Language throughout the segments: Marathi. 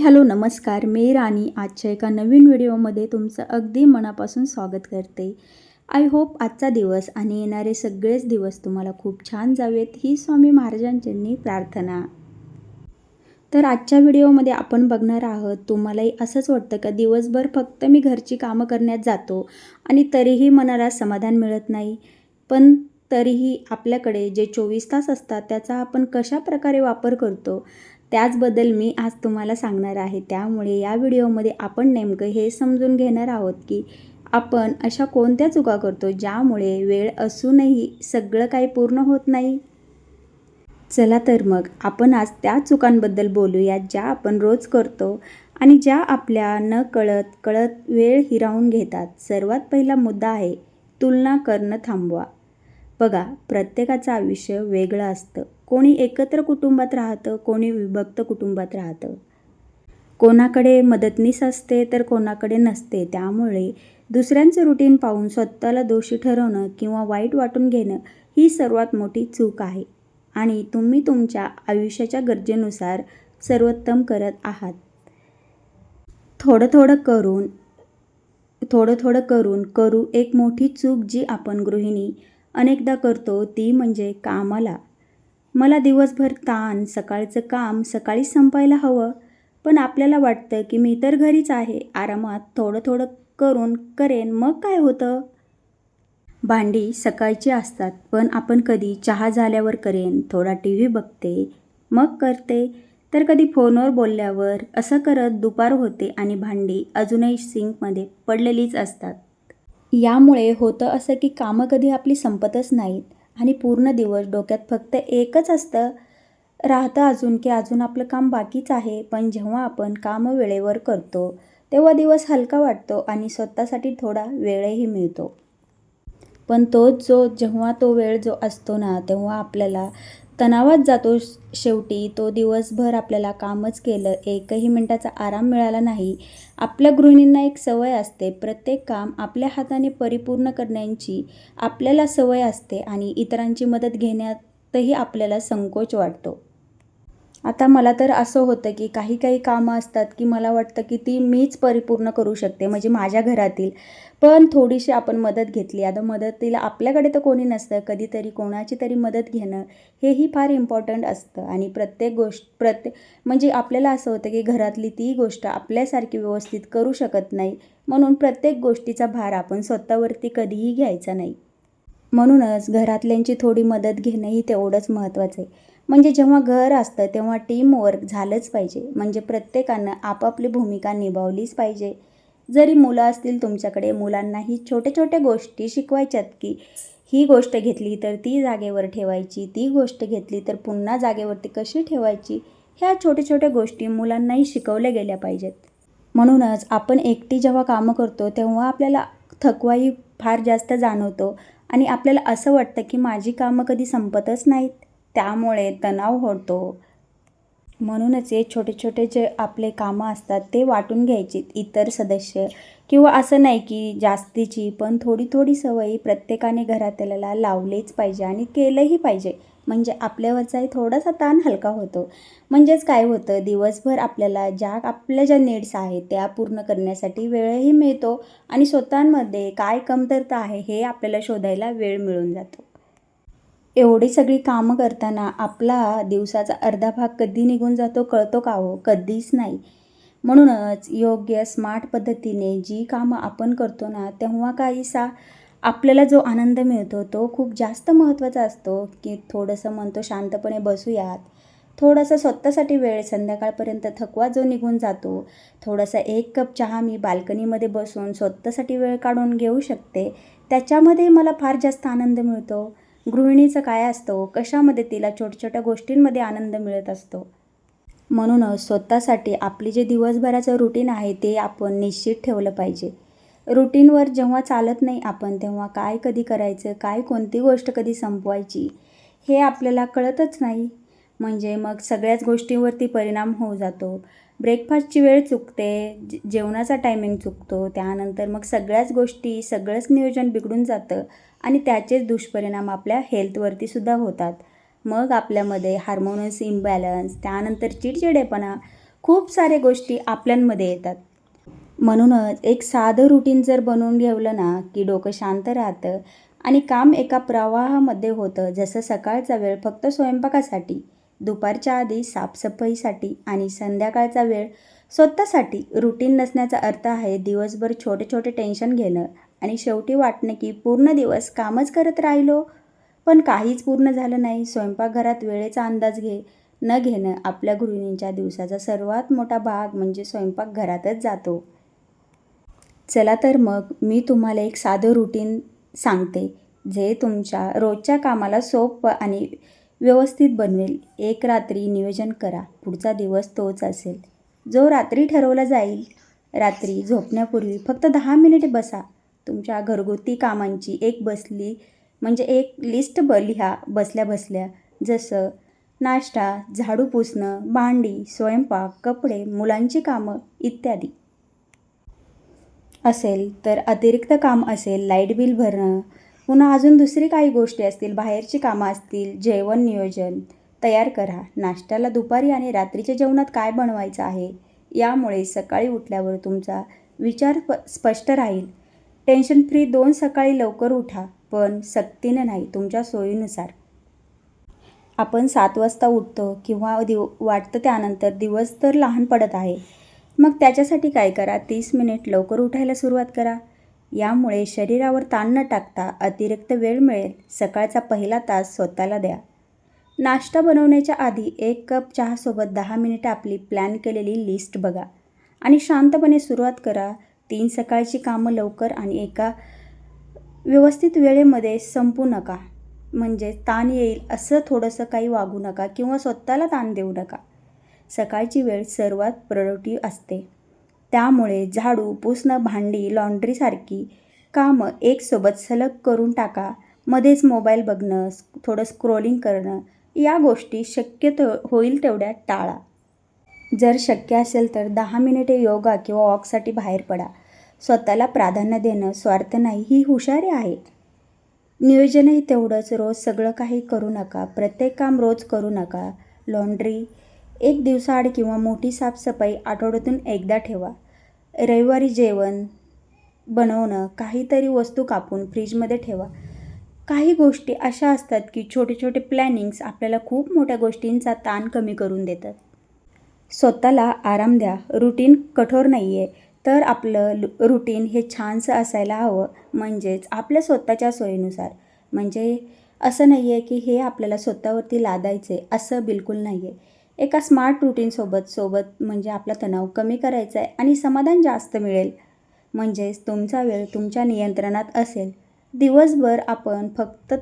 हॅलो नमस्कार. मी राणी आजच्या एका नवीन व्हिडिओमध्ये तुमचं अगदी मनापासून स्वागत करते. आय होप आजचा दिवस आणि येणारे सगळेच दिवस तुम्हाला खूप छान जावेत ही स्वामी महाराजांच्यांनी प्रार्थना. तर आजच्या व्हिडिओमध्ये आपण बघणार आहोत, तुम्हालाही असंच वाटतं का दिवसभर फक्त मी घरची कामं करण्यात जातो आणि तरीही मनाला समाधान मिळत नाही, पण तरीही आपल्याकडे जे 24 तास असतात त्याचा आपण कशा प्रकारे वापर करतो त्याचबद्दल मी आज तुम्हाला सांगणार आहे. त्यामुळे या व्हिडिओमध्ये आपण नेमकं हे समजून घेणार आहोत की आपण अशा कोणत्या चुका करतो ज्यामुळे वेळ असूनही सगळं काही पूर्ण होत नाही. चला तर मग आपण आज त्या चुकांबद्दल बोलूया ज्या आपण रोज करतो आणि ज्या आपल्या न कळत वेळ हिरावून घेतात. सर्वात पहिला मुद्दा आहे तुलना करणं थांबवा. बघा, प्रत्येकाचं आयुष्य वेगळं असतं. कोणी एकत्र कुटुंबात राहतं, कोणी विभक्त कुटुंबात राहतं. कोणाकडे मदतनीस असते तर कोणाकडे नसते. त्यामुळे दुसऱ्यांचं रुटीन पाहून स्वतःला दोषी ठरवणं किंवा वाईट वाटून घेणं ही सर्वात मोठी चूक आहे आणि तुम्ही तुमच्या आयुष्याच्या गरजेनुसार सर्वोत्तम करत आहात. थोडं थोडं करू एक मोठी चूक जी आपण गृहिणी अनेकदा करतो ती म्हणजे कामाला. मला दिवसभर ताण, सकाळचं काम सकाळीच संपायला हवं, पण आपल्याला वाटतं की मी तर घरीच आहे, आरामात थोडं करून करेन, मग काय होतं. भांडी सकाळची असतात, पण आपण कधी चहा झाल्यावर करेन, थोडा TV बघते, मग करते, तर कधी फोनवर बोलल्यावर. असं करत दुपार होते आणि भांडी अजूनही सिंकमध्ये पडलेलीच असतात. यामुळे होतं असं की कामं कधी आपली संपतच नाहीत आणि पूर्ण दिवस डोक्यात फक्त एकच राहतं अजून आपलं काम बाकीच आहे. पण जेव्हा आपण कामं वेळेवर करतो तेव्हा दिवस हलका वाटतो आणि स्वतःसाठी थोडा वेळही मिळतो. पण जेव्हा तो वेळ असतो ना, तेव्हा आपल्याला तणावात जातो. शेवटी तो दिवसभर आपल्याला कामच केलं, एकही मिनिटाचा आराम मिळाला नाही. आपल्या गृहिणींना एक सवय असते, प्रत्येक काम आपल्या हाताने परिपूर्ण करण्याची आपल्याला सवय असते आणि इतरांची मदत घेण्यातही आपल्याला संकोच वाटतो. आता मला तर असं होतं की काही कामं असतात की मला वाटतं की ती मीच परिपूर्ण करू शकते, म्हणजे माझ्या घरातील. पण थोडीशी आपण मदत घेतली, आता मदतीला आपल्याकडे तर कोणी नसतं, कधीतरी कोणाची तरी मदत घेणं हेही फार इम्पॉर्टंट असतं. आणि म्हणजे आपल्याला असं होतं की घरातली ती गोष्ट आपल्यासारखी व्यवस्थित करू शकत नाही, म्हणून प्रत्येक गोष्टीचा भार आपण स्वतःवरती कधीही घ्यायचा नाही. म्हणूनच घरातल्यांची थोडी मदत घेणंही तेवढंच महत्त्वाचं आहे. म्हणजे जेव्हा घर असतं तेव्हा टीमवर्क झालंच पाहिजे, म्हणजे प्रत्येकानं आपापली भूमिका निभावलीच पाहिजे. जरी मुलं असतील तुमच्याकडे, मुलांनाही छोट्या गोष्टी शिकवायच्यात की ही गोष्ट घेतली तर ती जागेवर ठेवायची, ती गोष्ट घेतली तर पुन्हा जागेवरती कशी ठेवायची, ह्या छोट्या गोष्टी मुलांनाही शिकवल्या गेल्या पाहिजेत. म्हणूनच आपण एकटी जेव्हा कामं करतो तेव्हा आपल्याला थकवाही फार जास्त जाणवतो आणि आपल्याला असं वाटतं की माझी कामं कधी संपतच नाहीत, त्यामुळे तणाव होतो. म्हणूनच हे छोटे जे आपले कामं असतात ते वाटून घ्यायची इतर सदस्य, किंवा असं नाही की जास्तीची, पण थोडी सवयी प्रत्येकाने घरातल्याला लावलीच पाहिजे आणि केलंही पाहिजे, म्हणजे आपल्यावरचाही थोडासा ताण हलका होतो. म्हणजेच काय होतं, दिवसभर आपल्याला आपल्या ज्या नीड्स आहेत त्या पूर्ण करण्यासाठी वेळही मिळतो आणि स्वतःमध्ये काय कमतरता आहे हे आपल्याला शोधायला वेळ मिळून जातो. एवढी सगळी कामं करताना आपला दिवसाचा अर्धा भाग कधी निघून जातो कळतो का हो? कधीच नाही. म्हणूनच योग्य स्मार्ट पद्धतीने जी कामं आपण करतो ना, तेव्हा काहीसा आपल्याला जो आनंद मिळतो तो खूप जास्त महत्त्वाचा असतो. की थोडंसं म्हणतो शांतपणे बसूयात, थोडंसं स्वतःसाठी वेळ, संध्याकाळपर्यंत थकवा जो निघून जातो, थोडासा 1 कप चहा मी बाल्कनीमध्ये बसून स्वतःसाठी वेळ काढून घेऊ शकते, त्याच्यामध्ये मला फार जास्त आनंद मिळतो. गृहिणीचं काय असतं, कशामध्ये तिला छोट्या गोष्टींमध्ये आनंद मिळत असतो. म्हणूनच स्वतःसाठी आपली जे दिवसभराचं रुटीन आहे ते आपण निश्चित ठेवलं पाहिजे. रुटीनवर जेव्हा चालत नाही आपण, तेव्हा काय कधी करायचं, कोणती गोष्ट कधी संपवायची हे आपल्याला कळतच नाही. म्हणजे मग सगळ्याच गोष्टींवरती परिणाम होऊ जातो. ब्रेकफास्टची वेळ चुकते, जेवणाचा टायमिंग चुकतो, त्यानंतर मग सगळ्याच गोष्टी, सगळंच नियोजन बिघडून जातं आणि त्याचेच दुष्परिणाम आपल्या हेल्थवरती सुद्धा होतात. मग आपल्यामध्ये हार्मोन्स इम्बॅलन्स, त्यानंतर चिडचिडेपणा, खूप साऱ्या गोष्टी आपल्यांमध्ये येतात. म्हणूनच एक साधं रुटीन जर बनवून ठेवलं ना, की डोकं शांत राहतं आणि काम एका प्रवाहामध्ये होतं. जसं सकाळचा वेळ फक्त स्वयंपाकासाठी, दुपारच्या आधी साफसफाईसाठी आणि संध्याकाळचा वेळ स्वतःसाठी. रुटीन नसण्याचा अर्थ आहे दिवसभर छोटे छोटे टेन्शन घेणं आणि शेवटी वाटणं की पूर्ण दिवस कामच करत राहिलो, पण काहीच पूर्ण झालं नाही. स्वयंपाकघरात वेळेचा अंदाज न घेणं आपल्या गृहिणींच्या दिवसाचा सर्वात मोठा भाग म्हणजे स्वयंपाकघरातच जातो. चला तर मग मी तुम्हाला एक साधं रुटीन सांगते, जे तुमच्या रोजच्या कामाला सोपं आणि व्यवस्थित बनवेल. एक रात्री नियोजन करा, पुढचा दिवस तोच असेल जो रात्री ठरवला जाईल. रात्री झोपण्यापूर्वी फक्त 10 मिनिटे बसा. तुमच्या घरगुती कामांची एक लिस्ट लिहा बसल्या बसल्या. जसं नाश्ता, झाडू पुसणं, भांडी, स्वयंपाक, कपडे, मुलांची कामं इत्यादी. असेल तर अतिरिक्त काम असेल, लाईट बिल भरणं, पुन्हा अजून दुसरी काही गोष्टी असतील, बाहेरची कामं असतील, जेवण नियोजन तयार करा. नाश्त्याला दुपारी आणि रात्रीच्या जेवणात काय बनवायचं आहे, यामुळे सकाळी उठल्यावर तुमचा विचार स्पष्ट राहील. टेन्शन फ्री 2 सकाळी लवकर उठा, पण सक्तीनं नाही, तुमच्या सोयीनुसार. आपण 7 वाजता उठतो किंवा वाटतं त्यानंतर दिवस तर लहान पडत आहे. मग त्याच्यासाठी काय करा, 30 मिनिट लवकर उठायला सुरुवात करा. यामुळे शरीरावर ताण न टाकता अतिरिक्त वेळ मिळेल. सकाळचा पहिला तास स्वतःला द्या. नाश्ता बनवण्याच्या आधी 1 कप चहासोबत 10 मिनिटं आपली प्लॅन केलेली लिस्ट बघा आणि शांतपणे सुरुवात करा. 3 सकाळची कामं लवकर आणि एका व्यवस्थित वेळेमध्ये संपू नका. म्हणजे ताण येईल असं थोडंसं काही वागू नका किंवा स्वतःला ताण देऊ नका. सकाळची वेळ सर्वात प्रोडक्टिव्ह असते. त्यामुळे झाडू, पुसणं, भांडी, लॉन्ड्रीसारखी कामं एकसोबत सलग करून टाका. मध्येच मोबाईल बघणं, थोडं स्क्रोलिंग करणं या गोष्टी होईल तेवढ्या टाळा. जर शक्य असेल तर 10 मिनिटे योगा किंवा वॉकसाठी बाहेर पडा. स्वतःला प्राधान्य देणं स्वार्थ नाही, ही हुशारी आहे. नियोजनही तेवढंच. रोज सगळं काही करू नका, प्रत्येक काम रोज करू नका. लॉन्ड्री एक दिवसाआड किंवा मोठी साफसफाई आठवड्यातून एकदा ठेवा. रविवारी जेवण बनवणं, काहीतरी वस्तू कापून फ्रीजमध्ये ठेवा. काही गोष्टी अशा असतात की छोटे छोटे प्लॅनिंग्स आपल्याला खूप मोठ्या गोष्टींचा ताण कमी करून देतात. स्वतःला आराम द्या. रुटीन कठोर नाही आहे, तर आपलं रुटीन हे छानसं असायला हवं. म्हणजेच आपल्या स्वतःच्या सोयीनुसार. म्हणजे असं नाही आहे की हे आपल्याला स्वतःवरती लादायचे, असं बिलकुल नाही आहे. एका स्मार्ट रुटीनसोबत म्हणजे आपला तणाव कमी करायचा आहे आणि समाधान जास्त मिळेल. म्हणजेच तुमचा वेळ तुमच्या नियंत्रणात असेल. दिवसभर आपण फक्त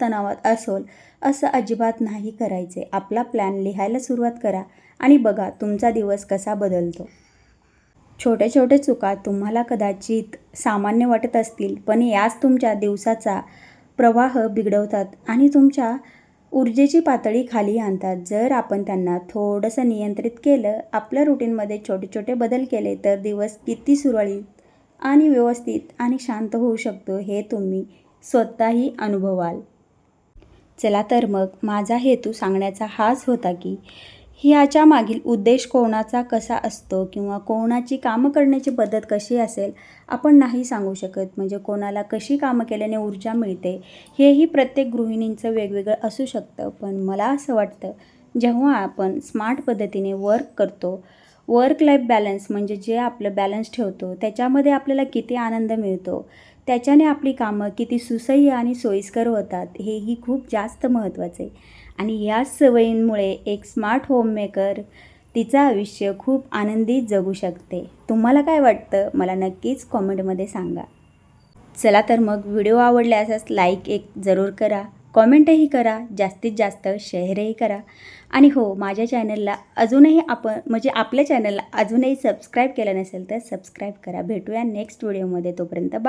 तणावात असोल असं अजिबात नाही करायचे. आपला प्लॅन लिहायला सुरुवात करा आणि बघा तुमचा दिवस कसा बदलतो. छोट्या छोट्या चुका तुम्हाला कदाचित सामान्य वाटत असतील, पण याच तुमच्या दिवसाचा प्रवाह बिघडवतात आणि तुमच्या ऊर्जेची पातळी खाली आणतात. जर आपण त्यांना थोडंसं नियंत्रित केलं, आपल्या रुटीनमध्ये छोटे छोटे बदल केले, तर दिवस किती सुरळीत आणि व्यवस्थित आणि शांत होऊ शकतो हे तुम्ही स्वतःही अनुभवाल. चला तर मग माझा हेतू सांगण्याचा हाच होता की ह्याच्या मागील उद्देश कोणाचा कसा असतो किंवा कोणाची कामं करण्याची पद्धत कशी असेल आपण नाही सांगू शकत. म्हणजे कोणाला कशी कामं केल्याने ऊर्जा मिळते हेही प्रत्येक गृहिणींचं वेगवेगळं असू शकतं. पण मला असं वाटतं, जेव्हा आपण स्मार्ट पद्धतीने वर्क करतो, वर्क लाईफ बॅलन्स म्हणजे जे आपलं बॅलन्स ठेवतो, त्याच्यामध्ये आपल्याला किती आनंद मिळतो, त्याच्याने आपली कामं किती सुसह्य आणि सोयीस्कर होतात, हेही खूप जास्त महत्त्वाचं आहे. आणि याच सवयींमुळे एक स्मार्ट होममेकर तिचं आयुष्य खूप आनंदित जगू शकते. तुम्हाला काय वाटतं मला नक्कीच कॉमेंटमध्ये सांगा. चला तर मग व्हिडिओ आवडल्यास लाईक जरूर करा, कॉमेंटही करा, जास्तीत जास्त शेअरही करा. आणि हो, माझ्या चॅनलला आपल्या चॅनलला अजूनही सबस्क्राईब केलं नसेल तर सबस्क्राईब करा. भेटूया नेक्स्ट व्हिडिओमध्ये. तोपर्यंत बाय.